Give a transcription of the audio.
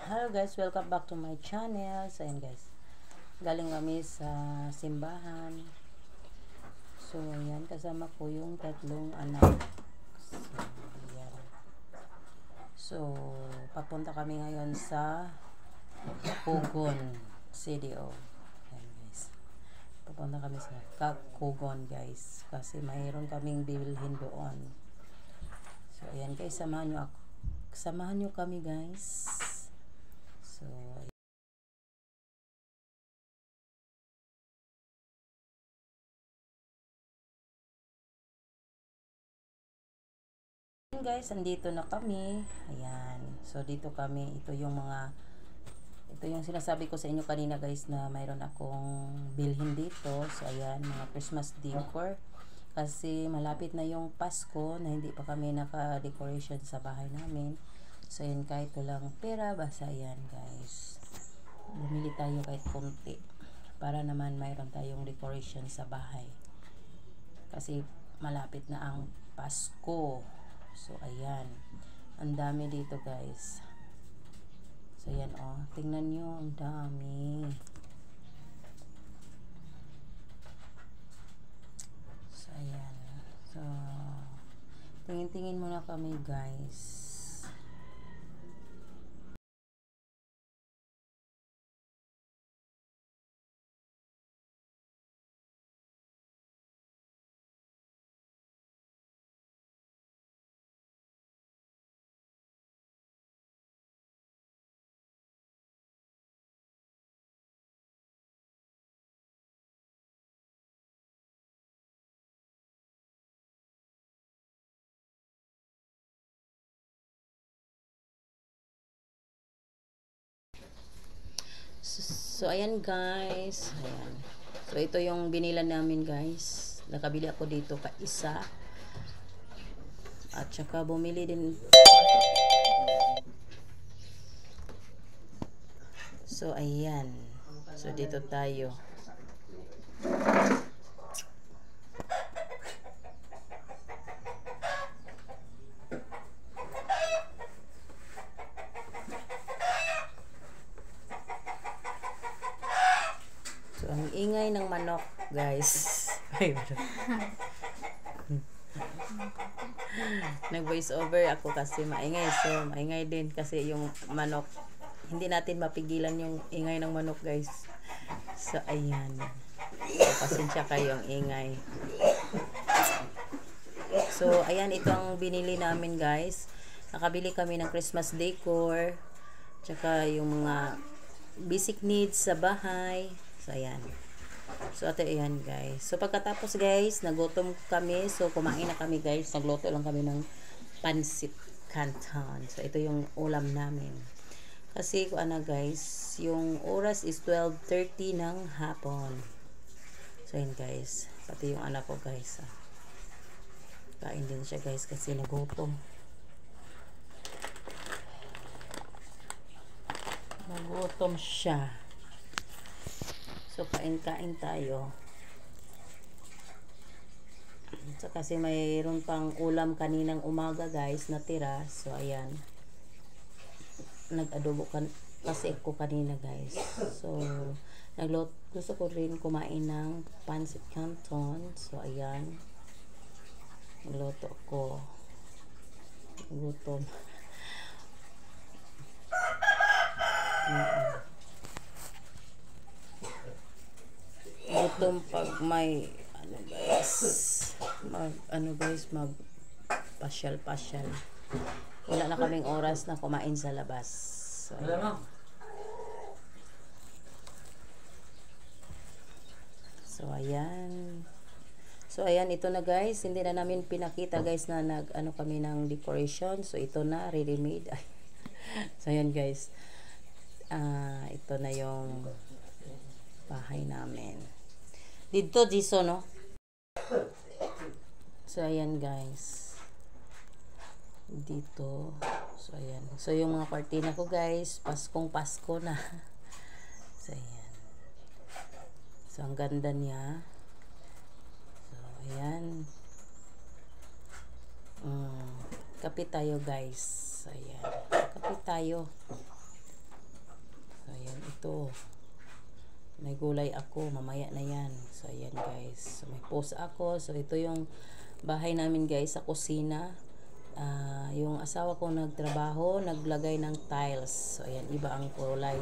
Hello guys, welcome back to my channel. So ayan guys, galing kami sa simbahan. So ayan, kasama ko yung tatlong anak. So ayan. So papunta kami ngayon sa Kugon CDO. Ayan guys, papunta kami sa Kugon guys, kasi mayroon kaming bibilhin doon. So ayan guys, samahan nyo kami guys. So guys, andito na kami. Ayan. So dito kami, ito yung sinasabi ko sa inyo kanina guys, na mayroon akong bilhin dito. So ayan, mga Christmas decor. Kasi malapit na yung Pasko na hindi pa kami naka-decoration sa bahay namin. So ayan, kahit walang pera, basta ayan guys, bumili tayo kahit konti para naman mayroon tayong decoration sa bahay. Kasi malapit na ang Pasko. So ayan, ang dami dito guys. So ayan, oh, tingnan nyo, ang dami. So ayan, so tingin-tingin muna kami guys. So ayan guys, ayan. So ito yung binila namin guys. Nakabili ako dito ka isa. At saka bumili din. So ayan. So dito tayo. So ang ingay ng manok guys. Ay, nag-voice over ako kasi maingay. So maingay din kasi yung manok. Hindi natin mapigilan yung ingay ng manok guys. So ayan. So, pasensya kayong ingay. So ayan, ito ang binili namin guys. Nakabili kami ng Christmas decor. Tsaka yung mga basic needs sa bahay. So ayan. So ito ayan guys. So pagkatapos guys, nagutom kami. So kumain na kami guys. Nagluto lang kami ng pansit canton. So ito yung ulam namin. Kasi ano guys, yung oras is 12:30 ng hapon. So ayan guys. Pati yung anak ko guys. Kain din siya guys kasi nagutom. Nagutom siya. So kain-kain tayo. So kasi mayroon pang ulam kaninang umaga guys na tira. So ayan. Nag-adobo kasi ako kanina guys. So gusto ko rin kumain ng pansit canton. So ayan. Nagluto ko. Gutom. Gutom pag may mag pasyal. Wala na kaming oras na kumain sa labas. So ayan. So ayan, ito na guys. Hindi na namin pinakita guys na kami ng decoration. So ito na, ready made. So ayan guys. Ito na yung bahay namin. Dito diso no. So ayan guys. Dito. So ayan. So yung mga kortina ko guys, Paskong Pasko na. So ayan. So ang ganda niya. So ayan. Kape tayo guys. So ayan. Kape tayo. ito. May gulay ako. Mamaya na yan. So, ayan guys. So, may post ako. So, ito yung bahay namin guys sa kusina. Yung asawa ko nagtrabaho, naglagay ng tiles. So, ayan. Iba ang kulay.